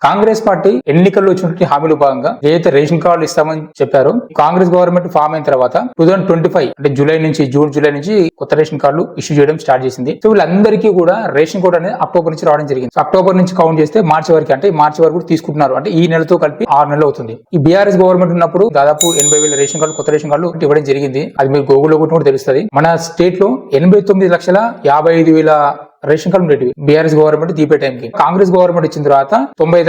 Congress party ఎన్నికల్లో వచ్చినటువంటి హామీలు భాగంగా ఏదైతే రేషన్ కార్డులు ఇస్తామని చెప్పారో కాంగ్రెస్ గవర్నమెంట్ ఫామ్ అయిన తర్వాత 2025 అంటే జూలై నుంచి కొత్త రేషన్ కార్డులు ఇష్యూ చేయడం స్టార్ట్ చేసింది. సో వీళ్ళందరికీ కూడా రేషన్ కార్డు అనేది అక్టోబర్ నుంచి రావడం జరిగింది. అక్టోబర్ నుంచి కౌంట్ చేస్తే మార్చి వరకు, అంటే మార్చి వరకు కూడా తీసుకుంటున్నారు. అంటే ఈ నెలతో కలిపి 6 నెలలు అవుతుంది. ఈ బీఆర్ఎస్ గవర్నమెంట్ ఉన్నప్పుడు దాదాపు 80,000 రేషన్ కార్డు కొత్త రేషన్ కార్డులు ఇవ్వడం జరిగింది. అది మీరు గూగుల్లో కూడా తెలుస్తుంది. మన స్టేట్ లో 89,55,000 రేషన్ కార్డు ఉండేవి బీఆర్ఎస్ గవర్నమెంట్ దీపే టైంకి. కాంగ్రెస్ గవర్నమెంట్ ఇచ్చిన తర్వాత 95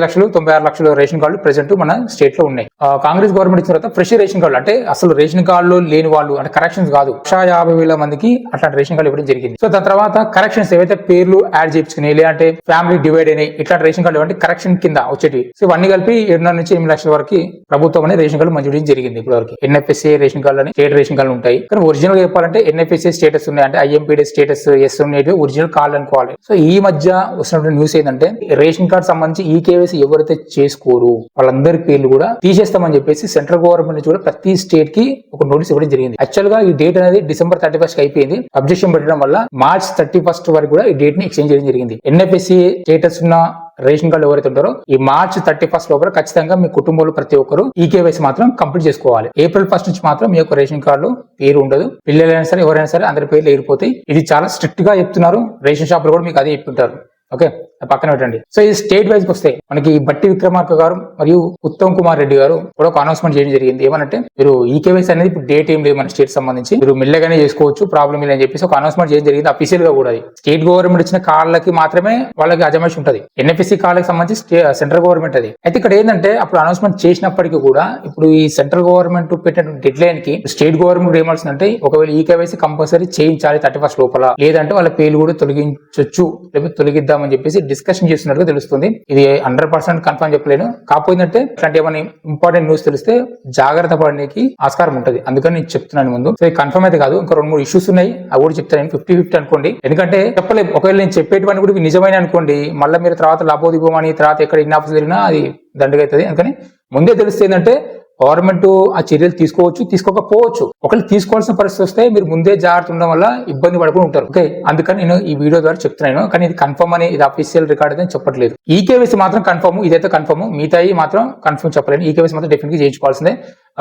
లక్షలు రేషన్ కార్డులు ప్రెసెంట్ మన స్టేట్ లో ఉన్నాయి. కాంగ్రెస్ గవర్నమెంట్ ఇచ్చిన తర్వాత ఫ్రెష్ రేషన్ కార్డు, అంటే అసలు రేషన్ కార్డులో లేని వాళ్ళు, అంటే కరెక్షన్స్ కాదు, 150,000 మందికి అట్లాంటి రేషన్ కార్డు ఇవ్వడం జరిగింది. సో దాని తర్వాత కరెక్షన్స్ ఏవైతే పేర్లు యాడ్ చేయించుకున్నాయి, లేదంటే ఫ్యామిలీ డివైడ్ అయినాయి, ఇట్లాంటి రేషన్ కార్డు ఇవ్వండి కరెక్షన్ కింద వచ్చేటి. సో ఇవన్నీ కలిపి 7.5 నుంచి 8 లక్షల వరకు ప్రభుత్వం అనేది రేషన్ కార్డు మంజూరు జరిగింది. ఇప్పుడు వరకు ఎన్ఎఫ్ఎస్ఏ రేషన్ కార్డు అని స్టేట్ రేషన్ కార్డులు ఉంటాయి. కానీ ఒరిజినల్ గా చెప్పాలంటే ఎన్ఎఫ్ఎస్ఏ స్టేటస్ ఉన్నాయి, అంటే ఐఎంపీడీ స్టేటస్ ఎస్ ఉండేవి ఒరిజినల్ కార్డు అనుకోవాలి. సో ఈ మధ్య వస్తున్న న్యూస్ ఏంటంటే రేషన్ కార్డు సంబంధించి ఈ కేవైసీ ఎవరైతే చేసుకోరు వాళ్ళందరి పేర్లు కూడా తీసేస్తామని చెప్పేసి సెంట్రల్ గవర్నమెంట్ నుంచి కూడా ప్రతి స్టేట్ కి ఒక నోటీస్ ఇవ్వడం జరిగింది. యాక్చువల్ గా ఈ డేట్ అనేది December 31 కి అయిపోయింది. అబ్జెక్షన్ పెట్టడం వల్ల March 31 వరకు కూడా ఈ డేట్ ని ఎక్స్చేంజ్ చేయడం జరిగింది. ఎన్ఎఫ్ఎస్సి స్టేటస్ ఉన్న రేషన్ కార్డు ఎవరైతే ఉంటారో ఈ March 31 లోపల ఖచ్చితంగా మీ కుటుంబంలో ప్రతి ఒక్కరు ఈ కేవైసీ మాత్రం కంప్లీట్ చేసుకోవాలి. April 1 నుంచి మాత్రం మీ యొక్క రేషన్ కార్డు పేరు ఉండదు. పిల్లలైనా సరే ఎవరైనా సరే అందరి పేర్లు ఎగిరిపోతాయి. ఇది చాలా స్ట్రిక్ట్ గా చెప్తున్నారు. రేషన్ షాప్ లో కూడా మీకు అదే చెప్తుంటారు. ఓకే, పక్కన పెట్టండి. సో ఈ స్టేట్ వైజ్ కి వస్తే మనకి బట్టి విక్రమార్క గారు మరియు ఉత్తమ్ కుమార్ రెడ్డి గారు కూడా ఒక అనౌన్స్మెంట్ చేయడం జరిగింది. ఏమనంటే మీరు ఈ కేవైసీ అనేది ఇప్పుడు డేట్ ఏం లేదు మన స్టేట్ సంబంధించి, మీరు మెల్లగానే చేసుకోవచ్చు, ప్రాబ్లం లేదని చెప్పేసి ఒక అనౌన్స్మెంట్ చేయడం జరిగింది. అఫీషియల్ గా కూడా స్టేట్ గవర్నమెంట్ ఇచ్చిన కార్డులకి మాత్రమే వాళ్ళకి అజమాయిషి ఉంటుంది. ఎన్ఎఫ్ఎస్సి కార్డులకు సంబంధించి సెంట్రల్ గవర్నమెంట్ అది. అయితే ఇక్కడ ఏంటంటే అప్పుడు అనౌన్స్మెంట్ చేసినప్పటికీ కూడా ఇప్పుడు ఈ సెంట్రల్ గవర్నమెంట్ పెట్టిన డెడ్ లైన్ కి స్టేట్ గవర్నమెంట్ ఏమాల్సిందంటే ఒకవేళ ఈ కేవైసీ కంపల్సరీ చేయించాలి 31 లోపల, లేదంటే వాళ్ళ పేర్లు కూడా తొలగించొచ్చు లేకపోతే తొలగిద్దామని చెప్పేసి డిస్కషన్ చేస్తున్నట్టుగా తెలుస్తుంది. ఇది 100% కన్ఫర్మ్ చెప్పలేను. కాకపోతే ఇట్లాంటి ఏమైనా ఇంపార్టెంట్ న్యూస్ తెలిస్తే జాగ్రత్త పడడానికి ఆస్కారం ఉంటుంది. అందుకని నేను చెప్తున్నాను ముందు. సో కన్ఫర్మ్ అయితే కాదు, ఇంకా 2-3 ఇష్యూస్ ఉన్నాయి, అవి కూడా చెప్తాను. 50-50 అనుకోండి. ఎందుకంటే చెప్పలేము, ఒకవేళ నేను చెప్పేటివన్నీ కూడా నిజమైన అనుకోండి, మళ్ళీ మీరు తర్వాత లాభోదిపోమని తర్వాత ఎక్కడ ఇన్ ఆఫీస్ జరిగినా అది దండగా అవుతుంది. అందుకని ముందే తెలిస్తే ఏంటంటే గవర్నమెంట్ ఆ చర్యలు తీసుకోవచ్చు, తీసుకోకపోవచ్చు. ఒకవేళ తీసుకోవాల్సిన పరిస్థితి వస్తే మీరు ముందే జాగ్రత్త ఉండడం వల్ల ఇబ్బంది పడుకుని ఉంటారు. ఓకే, అందుకని నేను ఈ వీడియో ద్వారా చెప్తున్నాను. కానీ ఇది కన్ఫర్మ్ అని, ఇది అఫీషియల్ రికార్డ్ అయితే చెప్పట్లేదు. ఈ కేవైసీ మాత్రం కన్ఫర్మ్, ఇదైతే కన్ఫర్మ్. మిగతాయి మాత్రం కన్ఫర్మ్ చెప్పలేను. ఈ కేవైసీ మాత్రం డెఫినెట్ గా చేయించుకోవాల్సిందే.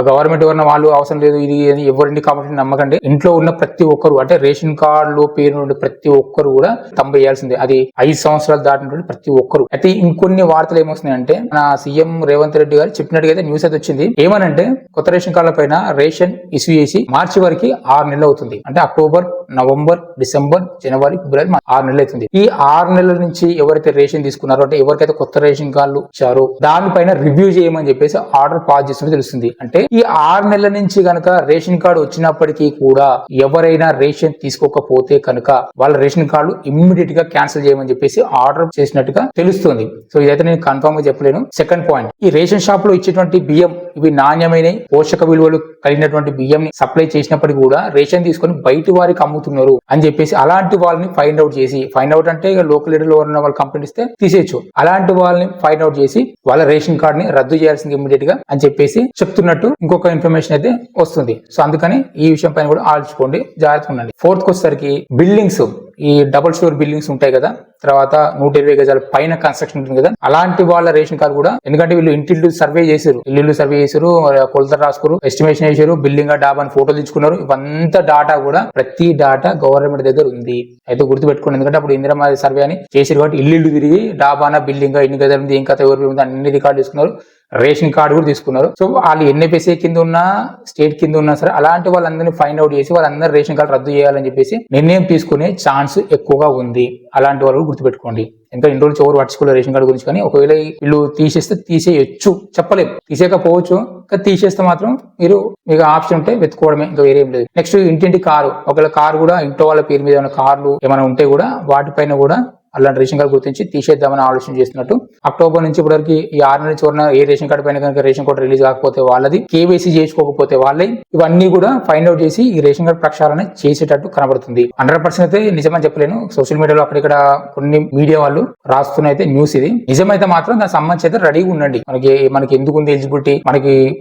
గవర్నమెంట్ ఎవరన్నా వాళ్ళు అవసరం లేదు ఇది ఎవరింటి కాబట్టి నమ్మకండి. ఇంట్లో ఉన్న ప్రతి ఒక్కరు, అంటే రేషన్ కార్డులో పేరు ప్రతి ఒక్కరు కూడా వేయాల్సిందే. అది 5 సంవత్సరాలు దాటినటువంటి ప్రతి ఒక్కరు. అయితే ఇంకొన్ని వార్తలు ఏమొస్తున్నాయంటే మన సీఎం రేవంత్ రెడ్డి గారు చెప్పినట్టుగా అయితే న్యూస్ అయితే వచ్చింది. ఏమనంటే కొత్త రేషన్ కార్డుల పైన రేషన్ ఇష్యూ చేసి మార్చి వరకు 6 నెలలు అవుతుంది. అంటే అక్టోబర్, నవంబర్, డిసెంబర్, జనవరి, ఫిబ్రవరి 6 నెలలు అవుతుంది. ఈ 6 నెలల నుంచి ఎవరైతే రేషన్ తీసుకున్నారో, అంటే ఎవరికైతే కొత్త రేషన్ కార్డులు ఇచ్చారో దానిపైన రివ్యూ చేయమని చెప్పేసి ఆర్డర్ పాస్ చేస్తున్నట్టు తెలుస్తుంది. అంటే ఈ 6 నెలల నుంచి కనుక రేషన్ కార్డు వచ్చినప్పటికీ కూడా ఎవరైనా రేషన్ తీసుకోకపోతే కనుక వాళ్ళ రేషన్ కార్డు ఇమ్మీడియట్ గా క్యాన్సిల్ చేయమని చెప్పేసి ఆర్డర్ చేసినట్టుగా తెలుస్తుంది. సో ఇదైతే నేను కన్ఫర్మ్ గా చెప్పలేను. సెకండ్ పాయింట్, ఈ రేషన్ షాప్ లో ఇచ్చేటువంటి బియ్యం ఇవి నాణ్యమైన పోషక విలువలు కలిగినటువంటి బియ్యం ని సప్లై చేసినప్పటికీ కూడా రేషన్ తీసుకొని బయట వారికి అమ్ముతున్నారు అని చెప్పేసి అలాంటి వాళ్ళని ఫైండ్ అవుట్ చేసి, ఫైండ్ అవుట్ అంటే లోకల్ ఏరియాలో ఉన్న వాళ్ళు కంప్లైంట్ ఇస్తే తీసేయచ్చు, అలాంటి వాళ్ళని ఫైండ్ అవుట్ చేసి వాళ్ళ రేషన్ కార్డ్ ని రద్దు చేయాల్సింది ఇమ్మీడియట్ గా అని చెప్పేసి చెప్తున్నట్టు ఇంకొక ఇన్ఫర్మేషన్ అయితే వస్తుంది. సో అందుకని ఈ విషయం పైన కూడా ఆలోచించుకోండి, జాగ్రత్తగా ఉండండి. ఫోర్త్ కి వచ్చేసరికి బిల్డింగ్స్, ఈ డబుల్ స్టోర్ బిల్డింగ్స్ ఉంటాయి కదా, తర్వాత 120 గజాల పైన కన్స్ట్రక్షన్ ఉంటుంది కదా, అలాంటి వాళ్ళ రేషన్ కార్డు కూడా, ఎందుకంటే వీళ్ళు ఇంటిల్లు సర్వే చేశారు, ఇల్లు సర్వే చేశారు, కొలతలు రాసుకున్నారు, ఎస్టిమేషన్ చేశారు, బిల్డింగ్ డాబా అని ఫోటోలు తీసుకున్నారు. ఇవంతా డాటా కూడా ప్రతి డాటా గవర్నమెంట్ దగ్గర ఉంది. అయితే గుర్తుపెట్టుకోండి, ఎందుకంటే అప్పుడు ఇందిరా సర్వే అని చేశారు కాబట్టి ఇల్లు తిరిగి డాబానా బిల్డింగ్ ఎన్ని గజాలు ఉంది, ఇంకా ఎవరు ఉంది అన్ని రికార్డు తీసుకున్నారు, రేషన్ కార్డు కూడా తీసుకున్నారు. సో వాళ్ళు ఎన్ఎఫ్ఎస్ఏ కింద ఉన్నా స్టేట్ కింద ఉన్నా సరే అలాంటి వాళ్ళందరినీ ఫైండ్ అవుట్ చేసి వాళ్ళందరూ రేషన్ కార్డు రద్దు చేయాలని చెప్పేసి నిర్ణయం తీసుకునే ఛాన్స్ ఎక్కువగా ఉంది. అలాంటి వాళ్ళు గుర్తుపెట్టుకోండి. ఇంకా ఇన్ని రోజులు ఎవరు పట్టించుకోలేదు రేషన్ కార్డు గురించి. కానీ ఒకవేళ వీళ్ళు తీసేస్తే తీసేయచ్చు, చెప్పలేము, తీసేయకపోవచ్చు. ఇంకా తీసేస్తే మాత్రం మీకు ఆప్షన్ ఉంటే వెతుకోవడమే, ఇంకా వేరే ఏం లేదు. నెక్స్ట్ ఇంటింటి కారు, ఒకవేళ కారు కూడా ఇంట్లో వాళ్ళ పేరు మీద ఏమైనా కార్లు ఏమైనా ఉంటే కూడా వాటిపైన కూడా అలాంటి రేషన్ కార్డు గుర్తించి తీసేద్దామని ఆలోచన చేస్తున్నట్టు. అక్టోబర్ నుంచి ఇప్పటివరకు ఈ 6 నెలల చివరన ఏ రేషన్ కార్డు పైన కనుక రేషన్ కార్డు రిలీజ్ కాకపోతే వాళ్ళది, కేవైసీ చేసుకోకపోతే వాళ్ళే, ఇవన్నీ కూడా ఫైండ్ అవుట్ చేసి ఈ రేషన్ కార్డు ప్రక్షాళన చేసేటట్టు కనబడుతుంది. 100% అయితే నిజమని చెప్పలేను. సోషల్ మీడియాలో అక్కడిక్కడ కొన్ని మీడియా వాళ్ళు రాస్తున్న అయితే న్యూస్ ఇది. నిజమైతే మాత్రం దానికి సంబంధించి అయితే రెడీగా ఉండండి. మనకి ఎందుకు ఉంది ఎలిజిబిలిటీ,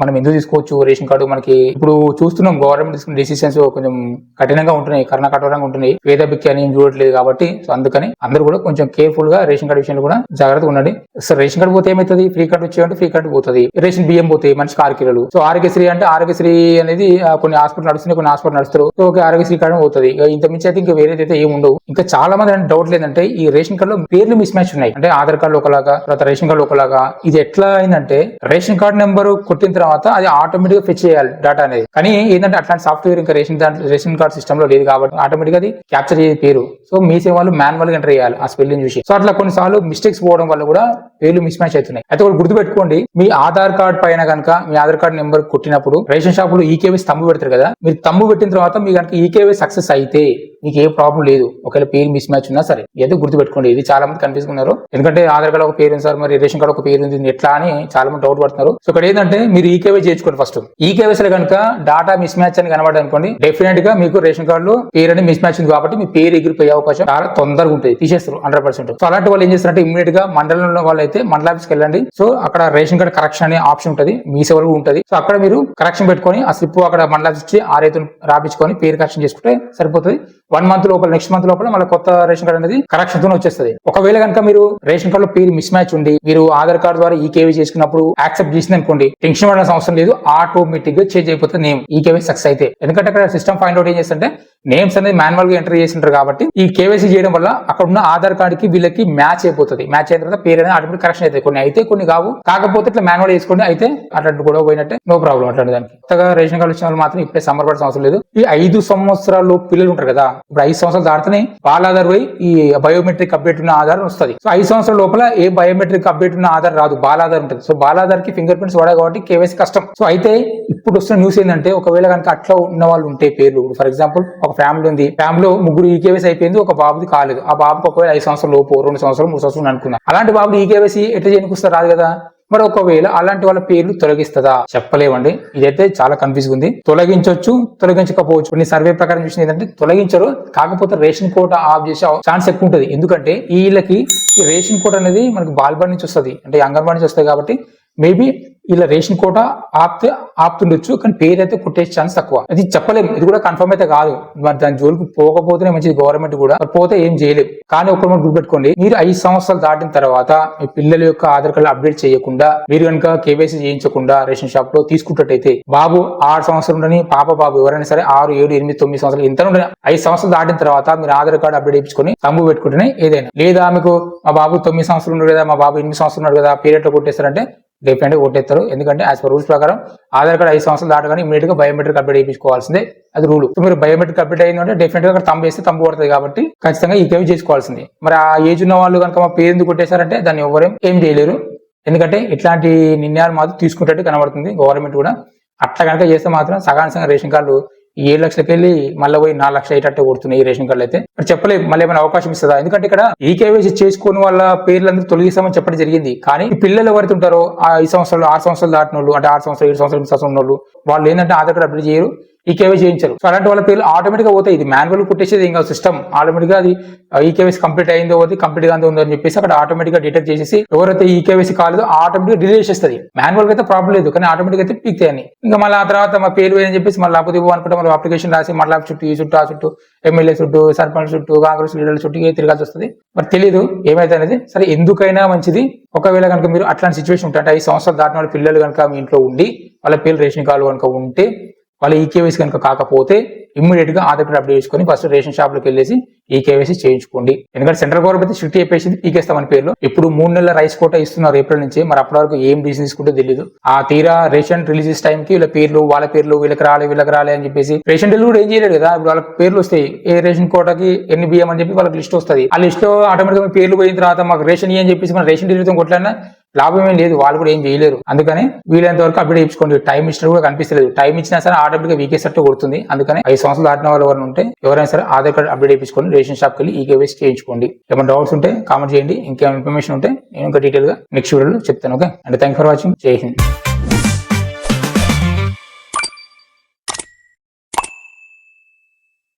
మనం ఎందుకు తీసుకోవచ్చు రేషన్ కార్డు. మనకి ఇప్పుడు చూస్తున్నాం గవర్నమెంట్ తీసుకున్న డెసిషన్స్ కొంచెం కఠినంగా ఉంటున్నాయి, కఠోరంగా ఉంటున్నాయి. పేద బిక్కి అని చూడట్లేదు కాబట్టి. సో అందుకని అందరూ కూడా కూడా కొంచెం కేర్ఫుల్ గా రేషన్ కార్డు విషయంలో కూడా జాగ్రత్తగా ఉండండి. సో రేషన్ కార్డు పోతే ఏమవుతుంది, ఫ్రీ కార్డు వచ్చేయంటే ఫ్రీ కార్డు పోతుంది, రేషన్ బియ్యం పోతాయి మనిషికి 6 కిలోలు. సో ఆరోగ్యశ్రీ అంటే ఆరోగ్యశ్రీ అనేది కొన్ని హాస్పిటల్ నడుస్తున్నాయి, కొన్ని హాస్పిటల్ నడుస్తారు. సో ఓకే ఆరోగ్యశ్రీ కార్డు పోతుంది. ఇంత మించి అయితే ఇంకా వేరేదైతే ఏమి ఉండవు. ఇంకా చాలా మంది డౌట్ లేదంటే ఈ రేషన్ కార్డు లో పేర్లు మిస్ మ్యాచ్ ఉన్నాయి. అంటే ఆధార్ కార్డు ఒకలాగా, తర్వాత రేషన్ కార్డు ఒకలాగా. ఇది ఎట్లా అయిందంటే రేషన్ కార్డు నెంబర్ కొట్టిన తర్వాత అది ఆటోమేటిక్ గా ఫెచ్ చేయాలి డేటా అనేది. కానీ ఏంటంటే అట్లాంటి సాఫ్ట్వేర్ ఇంకా రేషన్ కార్డు సిస్టమ్ లో లేదు కాబట్టి ఆటోమేటిక్ అది క్యాప్చర్ చేసే పేరు. సో మీ సేవలు మాన్యువల్ గా ఎంటర్ చేయాలి ఆ స్పెల్లింగ్ చూసి. సో అట్లా కొన్నిసార్లు మిస్టేక్స్ పోవడం వల్ల కూడా పేర్లు మిస్ మ్యాచ్ అవుతున్నాయి. అయితే ఒకటి గుర్తుపెట్టుకోండి, మీ ఆధార్ కార్డ్ పైన కనుక మీ ఆధార్ కార్డ్ నెంబర్ కొట్టినప్పుడు రేషన్ షాప్ లో ఈకేవైసీ తంబు పెడతారు కదా, మీరు తంబు పెట్టిన తర్వాత మీ కనుక ఈకేవైసీ సక్సెస్ అయితే మీకు ఏ ప్రాబ్లం లేదు. ఒకవేళ పేరు మిస్ మ్యాచ్ ఉన్నా సరే ఏదో గుర్తుపెట్టుకోండి. ఇది చాలా మంది కన్ఫ్యూజ్ ఉన్నారు. ఎందుకంటే ఆధార్ కార్డు ఒక పేరు ఉంది సార్, మరి రేషన్ కార్డు ఒక పేరు ఉంది ఎట్లా అని చాలా మంది డౌట్ పడుతున్నారు. సో ఇక్కడ ఏంటంటే మీరు ఈకేవై చేయించుకోండి ఫస్ట్. ఈకేవైసీలో కనుక డాటా మిస్ మ్యాచ్ అని కనబడి అనుకోండి, డెఫినెట్ గా మీకు రేషన్ కార్డు లో పేరు అని మిస్ మ్యాచ్ ఉంది కాబట్టి మీ పేరు ఎగిరిపోయే అవకాశం చాలా తొందరగా ఉంటుంది, తీసేస్తారు 100%. సో అలాంటి వాళ్ళు ఏం చేస్తారంటే ఇమ్మీడియట్ గా మండలంలో వాళ్ళు అయితే మండల ఆఫీస్కి వెళ్ళండి. సో అక్కడ రేషన్ కార్డు కరెక్షన్ అనే ఆప్షన్ ఉంటుంది, మీ సేవలు ఉంటుంది. సో అక్కడ మీరు కరెక్షన్ పెట్టుకొని ఆ స్లిప్ అక్కడ మండల ఆఫీస్ ఇచ్చి ఆ రైతులు రాపించుకొని పేరు కరెక్షన్ చేసుకుంటే సరిపోతుంది. 1 మంత్ లోపల, నెక్స్ట్ మంత్ లోపల మళ్ళీ కొత్త రేషన్ కార్డు అనేది కరెక్షన్ తో వచ్చేస్తుంది. ఒకవేళ కనుక మీరు రేషన్ కార్డు లో పేరు మిస్ మ్యాచ్ ఉండి మీరు ఆధార్ కార్డు ద్వారా ఈకేవై చేసుకున్నప్పుడు యాక్సెప్ట్ చేసింది అనుకోండి, టెన్షన్ పడాల్సిన అవసరం లేదు, ఆటోమేటిక్ గా చేంజ్ అయిపోతుంది నేమ్ ఈకేవై సక్సెస్ అయితే. ఎందుకంటే అక్కడ సిస్టమ్ ఫైండ్ అవుట్ ఏం చేస్తుంటే నేమ్స్ అనేది మాన్యువల్ గా ఎంటర్ చేసింటారు కాబట్టి ఈ కేవైసీ చేయడం వల్ల అక్కడ ఉన్న ఆధార్ కార్డు కి వీళ్ళకి మ్యాచ్ అయిపోతుంది. మ్యాచ్ అయిన తర్వాత పేరు అనేది ఆటోమేటిక్ కరెక్షన్ అయితే కొన్ని అయితే కొన్ని కావు. కాకపోతే ఇట్లా మాన్యువల్ చేసుకోండి, అయితే అట్లాంటి గొడవ పోయినట్టే, నో ప్రాబ్లం. అట్లాంటి దానికి కొత్తగా రేషన్ కార్డు వచ్చిన వాళ్ళు మాత్రం ఇప్పుడే సంబరపడాల్సిన అవసరం లేదు. ఈ 5 సంవత్సరాలు పిల్లలు ఉంటారు కదా, ఇప్పుడు 5 సంవత్సరాలు దాటితేనే వాళ్ళ ఆధార్ పోయి ఈ బయోమెట్రిక్ అప్డేట్ ఉన్న ఆధార్ వస్తుంది. సో 5 సంవత్సరాల లోపల ఏ బయోమెట్రిక్ అప్డేట్ ఉన్న ఆధార్ రాదు, బాల ఆధార్ ఉంటుంది. సో బాల ఆధార్ కి ఫింగర్ ప్రింట్స్ వాడాలి కాబట్టి కేవైసీ కష్టం. సో అయితే ఇప్పుడు వస్తున్న న్యూస్ ఏంటంటే ఒకవేళ కనుక అట్లా ఉన్న వాళ్ళు ఉంటే పేర్లు, ఫర్ ఎగ్జాంపుల్ ఒక ఫ్యామిలీ ఉంది, ఫ్యామిలీలో 3 ఈకేవైసీ అయిపోయింది, ఒక బాబుది కాలేదు. ఆ బాబుకి ఒకవేళ 5 సంవత్సరాల లోపు, 2 సంవత్సరాలు 3 సంవత్సరాలు అనుకున్నా, అలాంటి బాబుని ఈకేవైసీ ఎట్లా చేయనికొస్తారు, రాదు కదా. మరి ఒకవేళ అలాంటి వాళ్ళ పేర్లు తొలగిస్తుందా చెప్పలేమండి. ఇదైతే చాలా కన్ఫ్యూజ్ ఉంది. తొలగించవచ్చు, తొలగించకపోవచ్చు. కొన్ని సర్వే ప్రకారం చూసిన ఏంటంటే తొలగించరు, కాకపోతే రేషన్ కోట ఆఫ్ చేసే ఛాన్స్ ఎక్కువ ఉంటుంది. ఎందుకంటే వీళ్ళకి ఈ రేషన్ కోట అనేది మనకి బాల్బడి నుంచి వస్తుంది, అంటే అంగన్వాడి నుంచి వస్తుంది కాబట్టి మేబీ ఇలా రేషన్ కోట ఆపుతుండొచ్చు, కానీ పేరు అయితే కొట్టేసే ఛాన్స్ తక్కువ. అది చెప్పలేము, ఇది కూడా కన్ఫర్మ్ అయితే కాదు. మరి దాని జోలికి పోకపోతేనే మంచిది గవర్నమెంట్ కూడా, పోతే ఏం చేయలేదు. కానీ ఒకటి మనం గుర్తుపెట్టుకోండి, మీరు 5 సంవత్సరాలు దాటిన తర్వాత మీ పిల్లల యొక్క ఆధార్ కార్డు అప్డేట్ చేయకుండా, మీరు కనుక కేవైసీ చేయించకుండా రేషన్ షాప్ లో తీసుకుంటే బాబు 6 సంవత్సరాలు ఉండని, బాబు ఎవరైనా సరే 6, 7, 8, 9 సంవత్సరాలు ఎంత ఉండని 5 సంవత్సరాలు దాటిన తర్వాత మీరు ఆధార్ కార్డు అప్డేట్ చేయించుకొని తంబు పెట్టుకుంటేనే ఏదైనా. లేదా మీకు మా బాబు 9 సంవత్సరాలు ఉన్నాడు కదా, మా బాబు 8 సంవత్సరాలు ఉన్నాడు కదా, పేరెట్లో కొట్టేస్తారంటే డెఫినెట్ గా ఓటేస్తారు. ఎందుకంటే యాజ్ పర్ రూల్స్ ప్రకారం ఆధార్ కార్డు 5 సంవత్సరాలు దాటగానే ఇమీడియట్ గా బయోమెట్రిక్ అప్డేట్ చేయించుకోవాల్సిందే, అది రూల్. మీరు బయోమెట్రిక్ అప్డేట్ అయిందంటే డెఫినెట్ గా అక్కడ తంబు వేస్తే తంబు పడుతుంది కాబట్టి ఖచ్చితంగా ఈకేవై చేసుకోవాల్సిందే. మరి ఆ ఏజ్ ఉన్న వాళ్ళు కనుక మా పేరు ఎందుకు కొట్టేశారంటే దాన్ని ఎవరేం ఏం చేయలేరు. ఎందుకంటే ఇట్లాంటి నిర్ణయాలు మాత్రం తీసుకుంటట్టు కనబడుతుంది గవర్నమెంట్ కూడా. అట్లా కనుక చేస్తే మాత్రం సగానికి రేషన్ కార్డు 7 లక్షలకి వెళ్ళి మళ్ళీ పోయి 4 లక్షలు అయ్యేటట్టు కొడుతున్నాయి ఈ రేషన్ కార్డులు అయితే. మరి చెప్పలేదు మళ్ళీ ఏమైనా అవకాశం ఇస్తుందా? ఎందుకంటే ఇక్కడ ఈకేవైసీ చేసుకుని వాళ్ళ పేర్లందరూ తొలగిస్తామని చెప్పడం జరిగింది. కానీ పిల్లలు ఎవరైతే ఉంటారో ఆ 5 సంవత్సరాలు 6 సంవత్సరాలు దాటిన వాళ్ళు, అంటే 6 సంవత్సరాలు 7 సంవత్సరాలు 8 సంవత్సరాలు ఉన్న వాళ్ళు, వాళ్ళు ఏంటంటే ఆధార్ కార్డు అప్డేట్ చేయరు, ఈకేవై చేయించారు. సో అలాంటి వాళ్ళ పేర్లు ఆటోమేటిక్ గా పోతాయి. ఇది మాన్యువల్ కొట్టేసేది ఇంకా సిస్టమ్ ఆటోమేటిక్ గా అది ఈకేవైసీ కంప్లీట్ అయిందో కంప్లీట్ గా ఉందో అని చెప్పేసి అక్కడ ఆటోమేటిక్ గా డిటెక్ట్ చేసేసి ఎవరైతే ఈకేవైసీ కాలేదో ఆటోమేటిక్ గా డిలీట్ చేస్తుంది. మాన్యువల్ గా అయితే ప్రాబ్లం లేదు, కానీ ఆటోమేటిక్ అయితే పీక్తాయని. ఇంకా మళ్ళీ ఆ తర్వాత మా పేరు అని చెప్పేసి మళ్ళీ లేకపోతే అనుకుంటే మళ్ళీ అప్లికేషన్ రాసి మళ్ళీ చుట్టూ ఈ చుట్టూ ఆ చుట్టూ ఎమ్మెల్యే చుట్టూ సర్పంచ్ చుట్టూ కాంగ్రెస్ లీడర్ల చుట్టూ తిరగాల్సి వస్తుంది. మరి తెలియదు ఏమైతే అనేది. సరే ఎందుకైనా మంచిది ఒకవేళ కనుక మీరు అట్లాంటి సిచ్యువేషన్ ఉంటే, అంటే 5 సంవత్సరాలు దాటిన వాళ్ళ పిల్లలు కనుక మీ ఇంట్లో ఉండి వాళ్ళ పేరు రేషన్ కార్డు కనుక ఉంటే, వాళ్ళ ఈకేవైసీ కనుక కాకపోతే ఇమ్మీడియట్ గా ఆధార్ కార్డు అప్డేట్ చేసుకొని ఫస్ట్ రేషన్ షాప్ లోకి వెళ్ళేసి ఈకేవైసీ చేయించుకోండి. ఎందుకంటే సెంట్రల్ గవర్నమెంట్ స్ట్రిక్ట్ చెప్పేసింది పీకేస్తామని పేర్లు. ఇప్పుడు 3 నెలల రైస్ కోటా ఇస్తున్నారు ఏప్రిల్ నుంచి. మరి అప్పటి వరకు ఏం డిసిజన్ తీసుకుంటే తెలియదు. ఆ తీరా రేషన్ రిలీజ్ టైం కి వీళ్ళ పేర్లు వాళ్ళ పేర్లు వీళ్ళకి రాలే అని చెప్పేసి రేషన్ డీల్ కూడా ఏం చేయలేదు కదా. ఇప్పుడు వాళ్ళకి పేర్లు వస్తాయి, ఏ రేషన్ కోటాకి ఎన్ని బియ్యం అని చెప్పి వాళ్ళకి లిస్ట్ వస్తుంది. ఆ లిస్ట్ లో ఆటోమేటిక్ గా పేర్లు పోయిన తర్వాత మాకు రేషన్ అని చెప్పేసి మన రేషన్ డీల్తో కొట్లాడినా లాభం ఏం లేదు, వాళ్ళు కూడా ఏం చేయలేరు. అందుకని వీలైనంత వరకు అప్డేట్ చేయించుకోండి. టైం ఇచ్చినట్టు కూడా కనిపిస్తలేదు, టైం ఇచ్చినా సరే ఆటోమేటిక్ గా వీకేసట్టు కొడుతుంది. అందుకని 5 సంవత్సరాలు దాటిన వాళ్ళు ఎవరైనా ఉంటే ఎవరైనా సరే ఆధార్ కార్డు అప్డేట్ చేయించుకోండి, రేషన్ షాప్కి వెళ్ళి ఈకేవైసీ చేయించుకోండి. ఏమైనా డౌట్స్ ఉంటే కామెంట్ చేయండి. ఇంకేమైనా ఇన్ఫర్మేషన్ ఉంటే నేను ఇంకా డీటెయిల్ గా నెక్స్ట్ వీడియోలో చెప్తాను. Okay and thank for watching. జై హింద్.